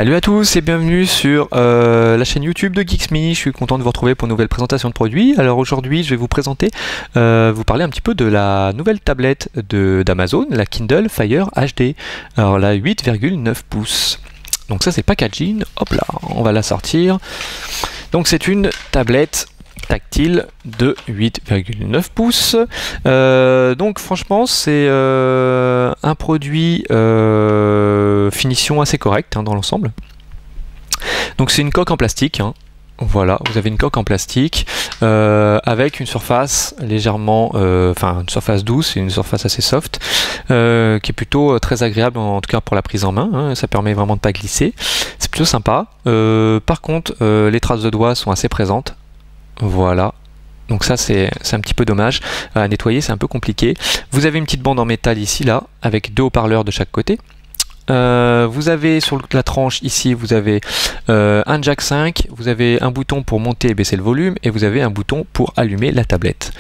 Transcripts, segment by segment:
Salut à tous et bienvenue sur la chaîne YouTube de Geeksme. Je suis content de vous retrouver pour une nouvelle présentation de produits. Alors aujourd'hui je vais vous présenter, vous parler un petit peu de la nouvelle tablette d'Amazon, la Kindle Fire HD. Alors la 8,9 pouces. Donc ça c'est packaging, hop là, on va la sortir. Donc c'est une tablette tactile de 8,9 pouces. Donc franchement c'est un produit finition assez correcte dans l'ensemble. Donc c'est une coque en plastique. Voilà, vous avez une coque en plastique avec une surface légèrement, enfin une surface douce et une surface assez soft, qui est plutôt très agréable en tout cas pour la prise en main. Ça permet vraiment de pas glisser. C'est plutôt sympa. Par contre, les traces de doigts sont assez présentes. Voilà, donc ça c'est un petit peu dommage à nettoyer, c'est un peu compliqué. Vous avez une petite bande en métal ici là avec deux haut-parleurs de chaque côté. Vous avez sur la tranche ici, vous avez un jack 5, vous avez un bouton pour monter et baisser le volume et vous avez un bouton pour allumer la tablette.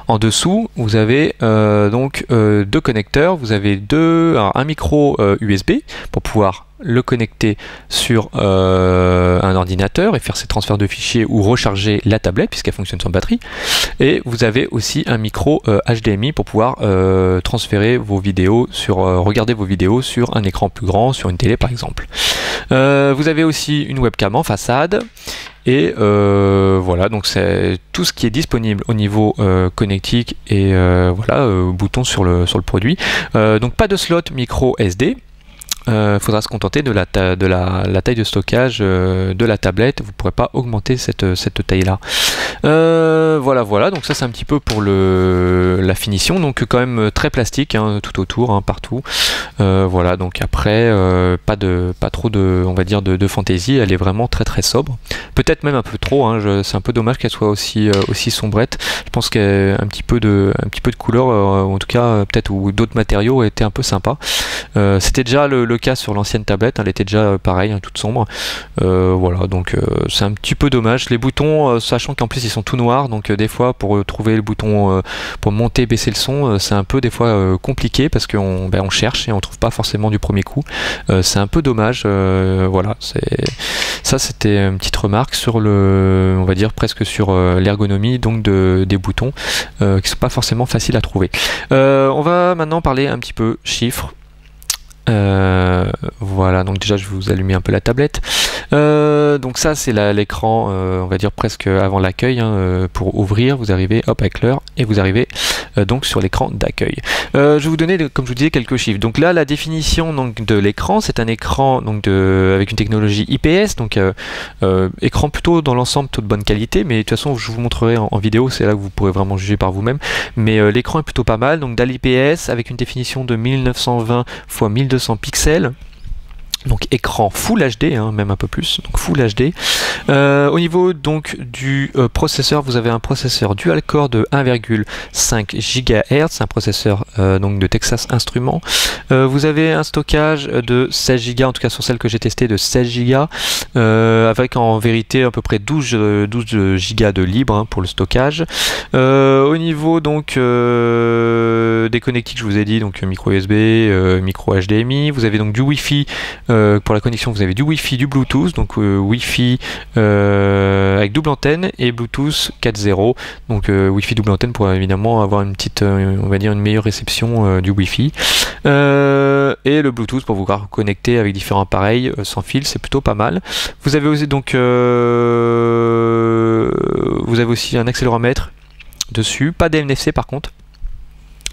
En dessous vous avez donc deux connecteurs, vous avez un micro USB pour pouvoir le connecter sur un ordinateur et faire ses transferts de fichiers ou recharger la tablette puisqu'elle fonctionne sans batterie, et vous avez aussi un micro HDMI pour pouvoir transférer vos vidéos regarder vos vidéos sur un écran plus grand, sur une télé par exemple. Vous avez aussi une webcam en façade. Et voilà, donc c'est tout ce qui est disponible au niveau connectique et voilà, bouton sur le produit. Donc pas de slot micro SD. Faudra se contenter de la taille de stockage de la tablette. Vous ne pourrez pas augmenter cette taille là. Voilà, donc ça c'est un petit peu pour la finition, donc quand même très plastique tout autour, partout. Voilà, donc après pas trop de, on va dire, de fantaisie. Elle est vraiment très sobre, peut-être même un peu trop. C'est un peu dommage qu'elle soit aussi sombrette. Je pense qu'un petit peu de couleur, en tout cas peut-être, ou d'autres matériaux étaient un peu sympas. C'était déjà le cas sur l'ancienne tablette, elle était déjà pareil, toute sombre. Voilà, donc c'est un petit peu dommage. Les boutons, sachant qu'en plus ils sont tout noirs, donc des fois pour trouver le bouton pour monter, baisser le son, c'est un peu des fois compliqué parce qu'on cherche et on trouve pas forcément du premier coup. C'est un peu dommage. Voilà, ça c'était une petite remarque sur on va dire presque sur l'ergonomie donc des boutons qui sont pas forcément faciles à trouver. On va maintenant parler un petit peu chiffres. Voilà, donc déjà je vais vous allumer un peu la tablette. Donc ça c'est l'écran, on va dire presque avant l'accueil. Pour ouvrir, vous arrivez hop avec l'heure et vous arrivez donc sur l'écran d'accueil. Je vais vous donner, comme je vous disais, quelques chiffres. Donc là la définition donc de l'écran, c'est un écran donc avec une technologie IPS, donc écran plutôt dans l'ensemble plutôt de bonne qualité, mais de toute façon je vous montrerai en vidéo, c'est là que vous pourrez vraiment juger par vous-même. Mais l'écran est plutôt pas mal, donc DAL IPS avec une définition de 1920 x 1200 pixels. Donc écran Full HD, même un peu plus, donc Full HD. Au niveau donc du processeur, vous avez un processeur dual core de 1,5 GHz, un processeur donc de Texas Instruments. Vous avez un stockage de 16 Go, en tout cas sur celle que j'ai testée, de 16 Go, avec en vérité à peu près 12 Go de libre pour le stockage. Au niveau donc des connectiques, je vous ai dit, donc micro USB, micro HDMI. Vous avez donc du Wi-Fi. Pour la connexion, vous avez du Wi-Fi, du Bluetooth, donc Wi-Fi avec double antenne et Bluetooth 4.0, donc Wi-Fi double antenne pour évidemment avoir une petite, on va dire une meilleure réception du Wi-Fi, et le Bluetooth pour vous connecter avec différents appareils sans fil, c'est plutôt pas mal. Vous avez aussi donc vous avez aussi un accéléromètre dessus, pas d'NFC par contre.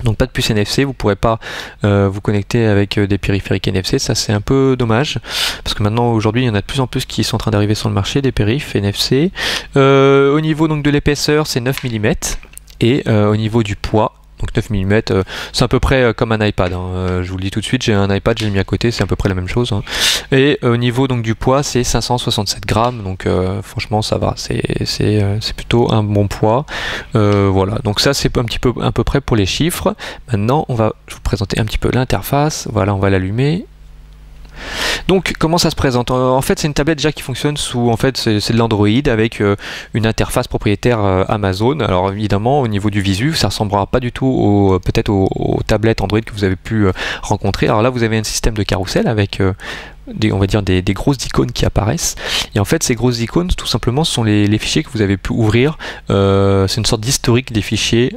Donc pas de puce NFC, vous ne pourrez pas vous connecter avec des périphériques NFC, ça c'est un peu dommage, parce que maintenant aujourd'hui il y en a de plus en plus qui sont en train d'arriver sur le marché, des périphes NFC. Au niveau donc de l'épaisseur, c'est 9 mm, et au niveau du poids, donc 9 mm, c'est à peu près comme un iPad. Je vous le dis tout de suite, j'ai un iPad, j'ai mis à côté, c'est à peu près la même chose. Et au niveau donc du poids, c'est 567 grammes, donc franchement ça va, c'est plutôt un bon poids. Voilà, donc ça c'est un petit peu à peu près pour les chiffres. Maintenant je vais vous présenter un petit peu l'interface. Voilà, on va l'allumer. Donc comment ça se présente? En fait c'est une tablette déjà qui fonctionne sous, en fait c'est de l'Android avec une interface propriétaire Amazon. Alors évidemment au niveau du visu ça ressemblera pas du tout peut-être aux tablettes Android que vous avez pu rencontrer. Alors là vous avez un système de carrousel avec on va dire des grosses icônes qui apparaissent. Et en fait, ces grosses icônes, tout simplement, ce sont les fichiers que vous avez pu ouvrir. C'est une sorte d'historique des fichiers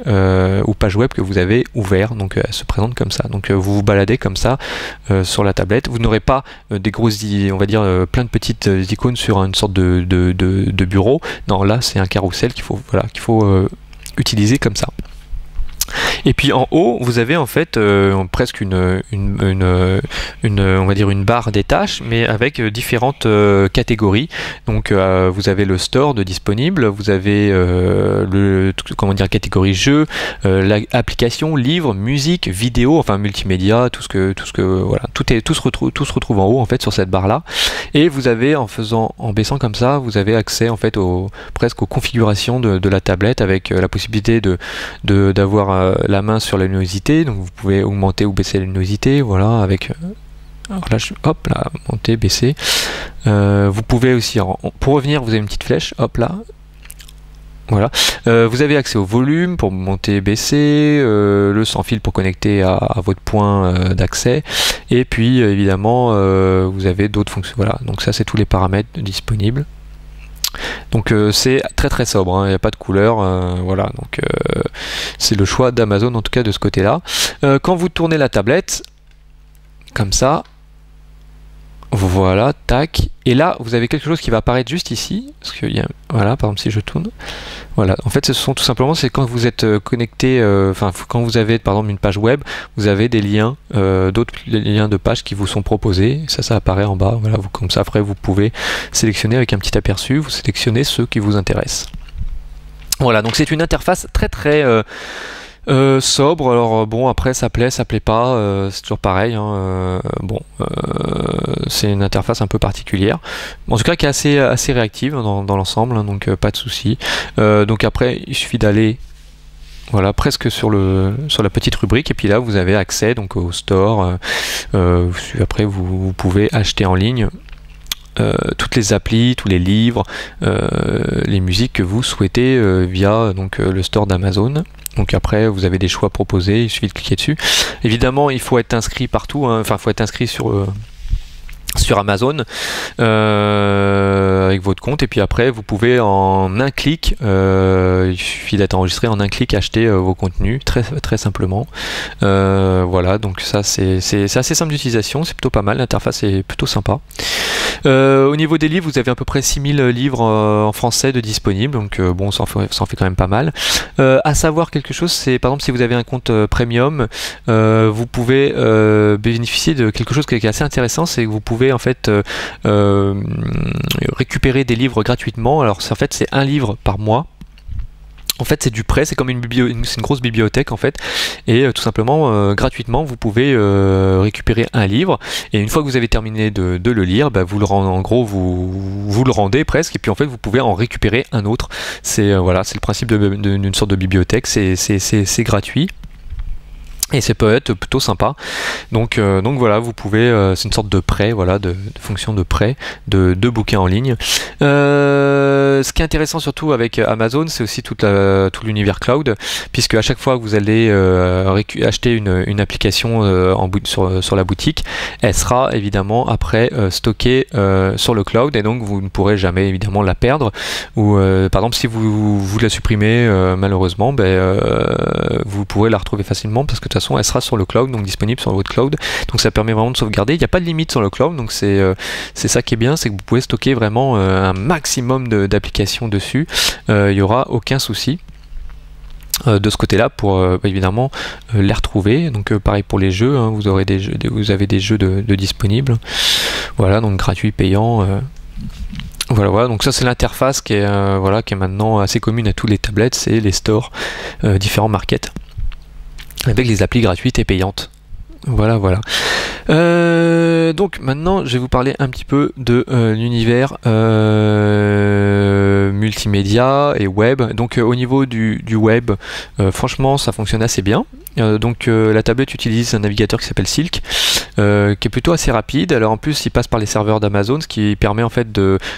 ou pages web que vous avez ouverts. Donc, elles se présentent comme ça. Donc, vous vous baladez comme ça sur la tablette. Vous n'aurez pas des grosses, on va dire, plein de petites icônes sur une sorte de bureau. Non, là, c'est un carrousel qu'il faut, voilà, utiliser comme ça. Et puis en haut, vous avez en fait presque on va dire une barre des tâches, mais avec différentes catégories. Donc vous avez le store de disponible, vous avez comment dire, catégorie jeu, application, livre, musique, vidéo, enfin multimédia, tout se retrouve en haut en fait sur cette barre là. Et vous avez en baissant comme ça, vous avez accès en fait presque aux configurations de la tablette, avec la possibilité d'avoir la main sur la luminosité, donc vous pouvez augmenter ou baisser la luminosité, voilà, avec alors là, hop là, monter, baisser. Vous pouvez aussi, pour revenir, vous avez une petite flèche, hop là, voilà. Vous avez accès au volume pour monter, baisser, le sans fil pour connecter à votre point d'accès, et puis évidemment vous avez d'autres fonctions, voilà, donc ça c'est tous les paramètres disponibles. Donc c'est très sobre, hein, il n'y a pas de couleur, voilà, donc c'est le choix d'Amazon en tout cas de ce côté là. Quand vous tournez la tablette comme ça, voilà, tac, et là vous avez quelque chose qui va apparaître juste ici, parce que voilà, par exemple si je tourne, voilà, en fait ce sont tout simplement, c'est quand vous êtes connecté, enfin quand vous avez par exemple une page web, vous avez des liens, d'autres liens de pages qui vous sont proposés, ça apparaît en bas, voilà, comme ça après vous pouvez sélectionner avec un petit aperçu, vous sélectionnez ceux qui vous intéressent. Voilà, donc c'est une interface très sobre. Alors bon, après ça plaît pas, c'est toujours pareil, hein, bon, c'est une interface un peu particulière, en tout cas qui est assez réactive dans l'ensemble, hein, donc pas de souci. Donc après il suffit d'aller, voilà, presque sur la petite rubrique, et puis là vous avez accès donc au store. Après vous pouvez acheter en ligne toutes les applis, tous les livres, les musiques que vous souhaitez via donc le store d'Amazon. Donc après vous avez des choix proposés, il suffit de cliquer dessus. Évidemment il faut être inscrit partout, hein, enfin il faut être inscrit sur Amazon avec votre compte, et puis après vous pouvez en un clic, il suffit d'être enregistré, en un clic acheter vos contenus très simplement. Voilà, donc ça c'est assez simple d'utilisation, c'est plutôt pas mal, l'interface est plutôt sympa. Au niveau des livres, vous avez à peu près 6000 livres en français de disponibles, donc bon, ça en fait quand même pas mal. À savoir quelque chose, c'est par exemple si vous avez un compte premium, vous pouvez bénéficier de quelque chose qui est assez intéressant, c'est que vous pouvez en fait récupérer des livres gratuitement. Alors en fait c'est un livre par mois. En fait c'est du prêt, c'est comme une grosse bibliothèque en fait, et tout simplement gratuitement vous pouvez récupérer un livre, et une fois que vous avez terminé de le lire, bah, vous le rendez, en gros vous le rendez presque, et puis en fait vous pouvez en récupérer un autre. C'est voilà, c'est le principe d'une sorte de bibliothèque, c'est gratuit. Et ça peut être plutôt sympa. Donc voilà, vous pouvez, c'est une sorte de prêt, voilà, de fonction de prêt de bouquins en ligne. Ce qui est intéressant surtout avec Amazon, c'est aussi tout l'univers cloud, puisque à chaque fois que vous allez acheter une application sur la boutique, elle sera évidemment après stockée sur le cloud, et donc vous ne pourrez jamais évidemment la perdre. Ou par exemple si vous la supprimez malheureusement, vous pourrez la retrouver facilement, parce que de toute façon elle sera sur le cloud, donc disponible sur votre cloud, donc ça permet vraiment de sauvegarder. Il n'y a pas de limite sur le cloud, donc c'est ça qui est bien, c'est que vous pouvez stocker vraiment un maximum d'applications dessus, il n'y aura aucun souci de ce côté-là pour évidemment les retrouver. Donc pareil pour les jeux, hein, vous avez des jeux de disponibles, voilà, donc gratuit, payant. Voilà, donc ça c'est l'interface qui est maintenant assez commune à toutes les tablettes, c'est les stores différents markets, avec les applis gratuites et payantes. Voilà. Donc maintenant je vais vous parler un petit peu de l'univers multimédia et web. Donc au niveau du web, franchement ça fonctionne assez bien. La tablette utilise un navigateur qui s'appelle Silk, qui est plutôt assez rapide. Alors en plus il passe par les serveurs d'Amazon, ce qui permet en fait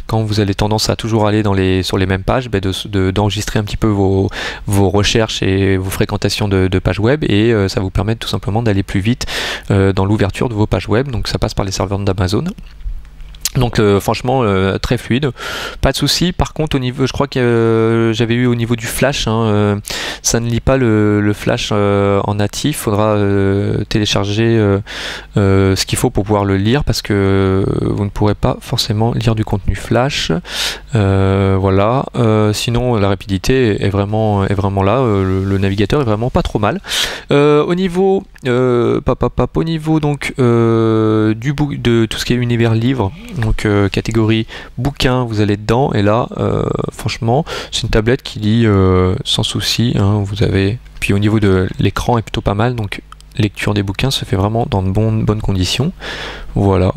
quand vous avez tendance à toujours aller sur les mêmes pages, d'enregistrer un petit peu vos recherches et vos fréquentations de pages web, et ça vous permet tout simplement d'aller plus vite dans l'ouverture de vos pages web. Donc ça passe par les serveurs d'Amazon. Donc franchement très fluide, pas de souci. Par contre au niveau, je crois que j'avais eu au niveau du flash, hein, ça ne lit pas le flash en natif. Faudra télécharger ce qu'il faut pour pouvoir le lire, parce que vous ne pourrez pas forcément lire du contenu flash. Voilà. Sinon la rapidité est vraiment là. Le navigateur est vraiment pas trop mal. Au niveau au niveau donc de tout ce qui est univers livre, donc catégorie bouquin, vous allez dedans, et là franchement c'est une tablette qui lit sans souci, hein. Vous avez, puis au niveau de l'écran est plutôt pas mal, donc lecture des bouquins se fait vraiment dans de bonnes conditions. Voilà,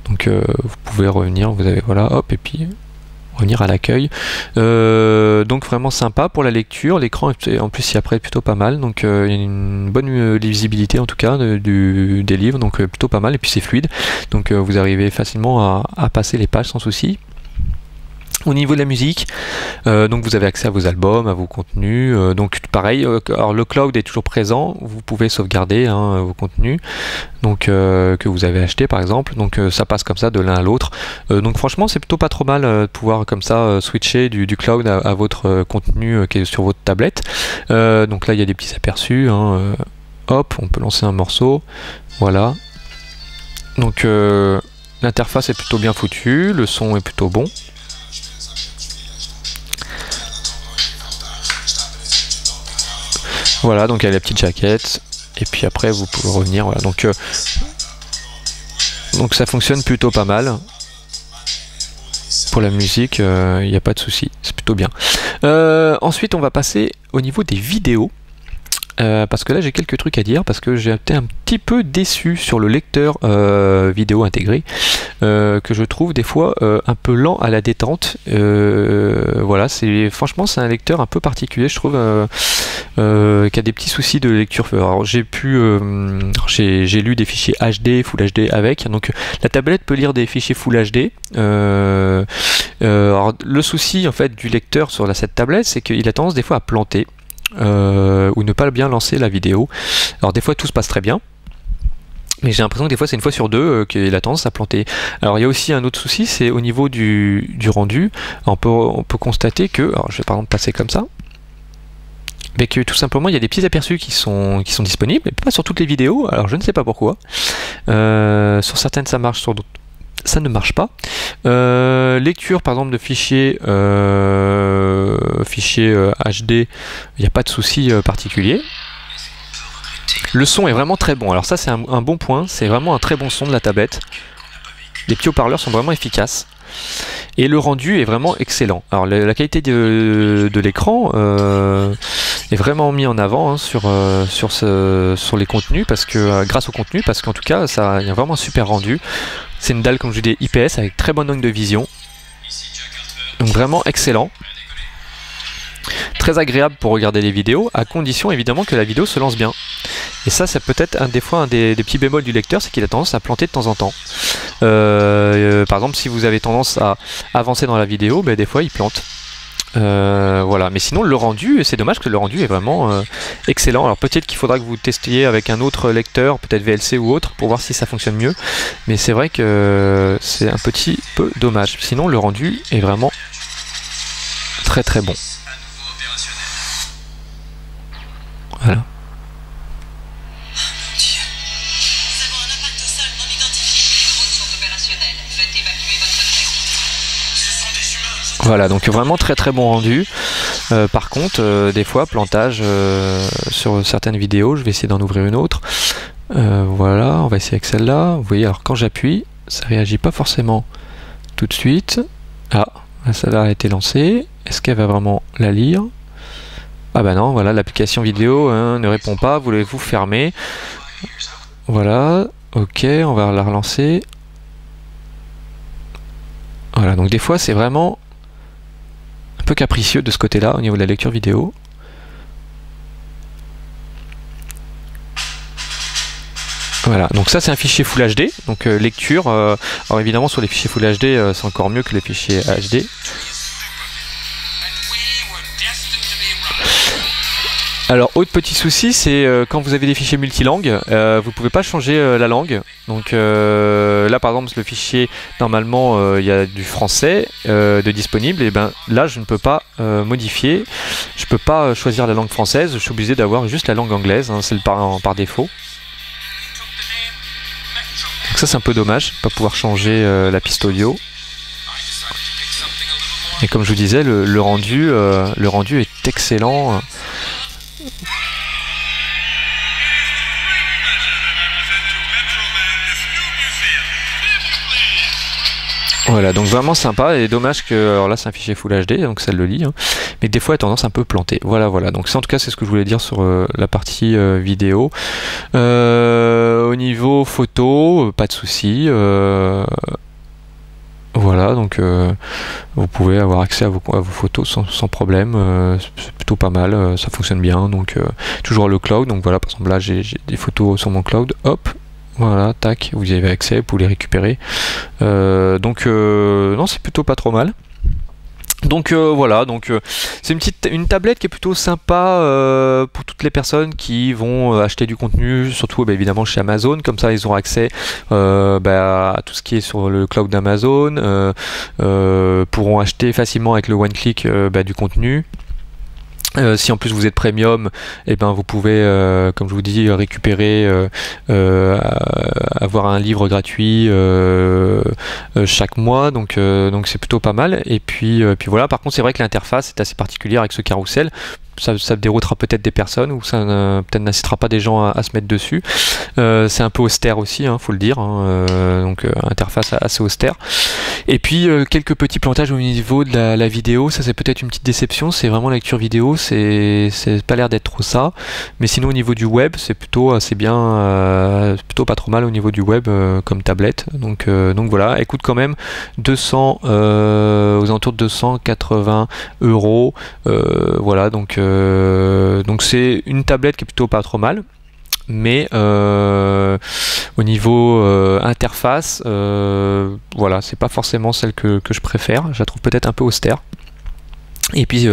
donc vous pouvez revenir, vous avez, voilà, hop, et puis revenir à l'accueil. Donc vraiment sympa pour la lecture. L'écran en plus si après est plutôt pas mal, donc il y a une bonne lisibilité en tout cas des livres, donc plutôt pas mal, et puis c'est fluide, donc vous arrivez facilement à passer les pages sans souci. Au niveau de la musique, donc vous avez accès à vos albums, à vos contenus, donc pareil, alors le cloud est toujours présent, vous pouvez sauvegarder, hein, vos contenus, donc que vous avez acheté par exemple, donc ça passe comme ça de l'un à l'autre, donc franchement c'est plutôt pas trop mal de pouvoir comme ça switcher du cloud à votre contenu qui est sur votre tablette. Donc là il y a des petits aperçus, hein, hop, on peut lancer un morceau, voilà, donc l'interface est plutôt bien foutue, le son est plutôt bon. Voilà, donc il y a la petite jaquette, et puis après vous pouvez revenir, voilà, donc ça fonctionne plutôt pas mal. Pour la musique, il n'y a pas de souci, c'est plutôt bien. Ensuite on va passer au niveau des vidéos. Parce que là j'ai quelques trucs à dire, parce que j'ai été un petit peu déçu sur le lecteur vidéo intégré, que je trouve des fois un peu lent à la détente. Voilà, franchement c'est un lecteur un peu particulier, je trouve, qui a des petits soucis de lecture. Alors j'ai lu des fichiers HD, Full HD avec, donc la tablette peut lire des fichiers Full HD. Alors, le souci en fait du lecteur sur cette tablette, c'est qu'il a tendance des fois à planter. Ou ne pas bien lancer la vidéo. Alors des fois tout se passe très bien, mais j'ai l'impression que des fois c'est une fois sur deux qu'il a tendance à planter. Alors il y a aussi un autre souci, c'est au niveau du rendu. On peut constater que, alors je vais par exemple passer comme ça, mais que tout simplement il y a des petits aperçus qui sont disponibles, mais pas sur toutes les vidéos. Alors je ne sais pas pourquoi. Sur certaines ça marche, sur d'autres ça ne marche pas. Lecture par exemple de fichiers HD, il n'y a pas de souci particulier. Le son est vraiment très bon, alors ça c'est un bon point, c'est vraiment un très bon son de la tablette. Les petits haut-parleurs sont vraiment efficaces. Et le rendu est vraiment excellent. Alors la qualité de l'écran est vraiment mis en avant, hein, sur les contenus, parce que grâce au contenu, parce qu'en tout cas il y a vraiment un super rendu. C'est une dalle, comme je dis, IPS avec très bonne angle de vision, donc vraiment excellent, très agréable pour regarder les vidéos, à condition évidemment que la vidéo se lance bien. Et ça peut être un des petits bémols du lecteur, c'est qu'il a tendance à planter de temps en temps. Par exemple si vous avez tendance à avancer dans la vidéo, ben, des fois il plante. Voilà, mais sinon le rendu, c'est dommage que le rendu est vraiment excellent. Alors peut-être qu'il faudra que vous testiez avec un autre lecteur, peut-être VLC ou autre, pour voir si ça fonctionne mieux, mais c'est vrai que c'est un petit peu dommage. Sinon le rendu est vraiment très très bon. Voilà. Voilà, donc vraiment très très bon rendu. Par contre, des fois, plantage sur certaines vidéos. Je vais essayer d'en ouvrir une autre. Voilà, on va essayer avec celle-là. Vous voyez, alors quand j'appuie, ça réagit pas forcément tout de suite. Ah, celle-là a été lancée. Est-ce qu'elle va vraiment la lire? Ah bah non, voilà, l'application vidéo, hein, ne répond pas. Voulez-vous fermer? Voilà, ok, on va la relancer. Voilà, donc des fois, c'est vraiment un peu capricieux de ce côté-là au niveau de la lecture vidéo. Voilà, donc ça c'est un fichier Full HD, donc lecture. Alors évidemment sur les fichiers Full HD c'est encore mieux que les fichiers HD. Alors, autre petit souci, c'est quand vous avez des fichiers multilangues, vous pouvez pas changer la langue. Donc là, par exemple, le fichier, normalement, il y a du français de disponible, et ben là, je ne peux pas modifier. Je peux pas choisir la langue française. Je suis obligé d'avoir juste la langue anglaise, hein, c'est par défaut. Donc ça, c'est un peu dommage, pas pouvoir changer la piste audio. Et comme je vous disais, le rendu est excellent. Voilà, donc vraiment sympa, et dommage que, alors là c'est un fichier Full HD, donc ça le lit, hein, mais que des fois il a tendance un peu planté. Voilà, donc ça, en tout cas c'est ce que je voulais dire sur la partie vidéo. Au niveau photo, pas de souci. Voilà, donc vous pouvez avoir accès à vos photos sans problème, c'est plutôt pas mal, ça fonctionne bien, donc toujours le cloud, donc voilà, par exemple là j'ai des photos sur mon cloud, hop, voilà, tac, vous y avez accès, vous pouvez les récupérer, donc non, c'est plutôt pas trop mal. Donc voilà, donc c'est une tablette qui est plutôt sympa pour toutes les personnes qui vont acheter du contenu, surtout évidemment chez Amazon, comme ça ils auront accès à tout ce qui est sur le cloud d'Amazon, pourront acheter facilement avec le one click du contenu. Si en plus vous êtes premium, et ben vous pouvez, comme je vous dis, récupérer, avoir un livre gratuit chaque mois, donc c'est plutôt pas mal. Et puis voilà. Par contre, c'est vrai que l'interface est assez particulière avec ce carrousel. Ça déroutera peut-être des personnes, ou ça peut-être n'incitera pas des gens à se mettre dessus. C'est un peu austère aussi, faut le dire, donc interface assez austère. Et puis quelques petits plantages au niveau de la vidéo, ça c'est peut-être une petite déception, c'est vraiment la lecture vidéo, c'est pas l'air d'être trop ça, mais sinon au niveau du web c'est plutôt assez bien, plutôt pas trop mal au niveau du web comme tablette, donc voilà, elle coûte quand même 200, aux alentours de 280 €, voilà, donc c'est une tablette qui est plutôt pas trop mal. Mais au niveau interface, voilà, c'est pas forcément celle que je préfère, je la trouve peut-être un peu austère. Et puis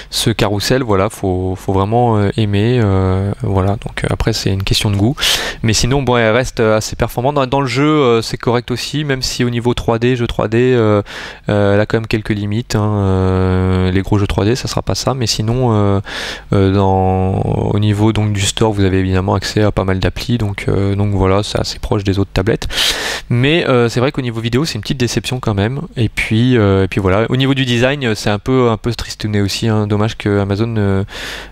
ce carrousel, voilà, faut vraiment aimer, voilà, donc après c'est une question de goût, mais sinon bon, elle reste assez performante dans le jeu, c'est correct aussi, même si au niveau 3D, jeu 3D, elle a quand même quelques limites, les gros jeux 3D ça sera pas ça, mais sinon au niveau donc du store, vous avez évidemment accès à pas mal d'applis, donc voilà, c'est assez proche des autres tablettes, mais c'est vrai qu'au niveau vidéo c'est une petite déception quand même. Et puis voilà, au niveau du design c'est un peu tristouné aussi, dommage que Amazon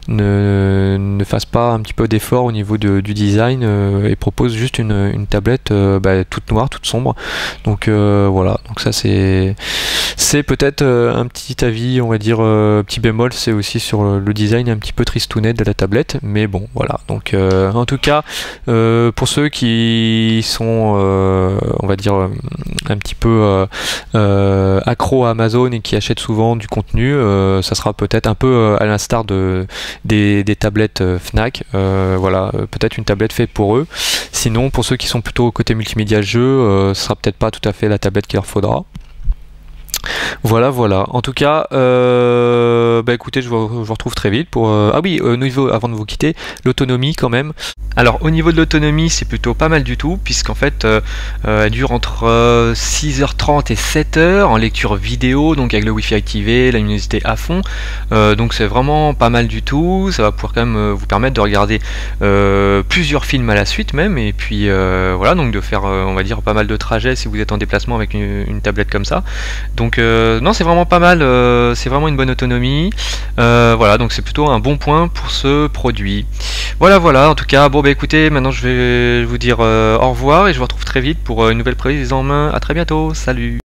ne fasse pas un petit peu d'effort au niveau du design et propose juste une tablette toute noire, toute sombre, donc voilà, donc ça c'est peut-être un petit avis, on va dire, petit bémol, c'est aussi sur le design un petit peu tristounet de la tablette, mais bon voilà, donc en tout cas pour ceux qui sont on va dire un petit peu accro à Amazon et qui achètent souvent du contenu, ça sera peut-être un peu à l'instar des tablettes Fnac, voilà, peut-être une tablette faite pour eux. Sinon, pour ceux qui sont plutôt côté multimédia jeu, ce sera peut-être pas tout à fait la tablette qu'il leur faudra. Voilà. En tout cas, écoutez, je vous retrouve très vite pour... Ah oui, au niveau, avant de vous quitter, l'autonomie quand même. Alors, au niveau de l'autonomie, c'est plutôt pas mal du tout, puisqu'en fait, elle dure entre 6h30 et 7h en lecture vidéo, donc avec le Wi-Fi activé, la luminosité à fond. Donc c'est vraiment pas mal du tout. Ça va pouvoir quand même vous permettre de regarder plusieurs films à la suite même, et puis voilà, donc de faire, on va dire, pas mal de trajets si vous êtes en déplacement avec une tablette comme ça. Donc non, c'est vraiment pas mal, c'est vraiment une bonne autonomie, voilà, donc c'est plutôt un bon point pour ce produit. Voilà, en tout cas, bon écoutez, maintenant je vais vous dire au revoir, et je vous retrouve très vite pour une nouvelle prise en main. À très bientôt, salut.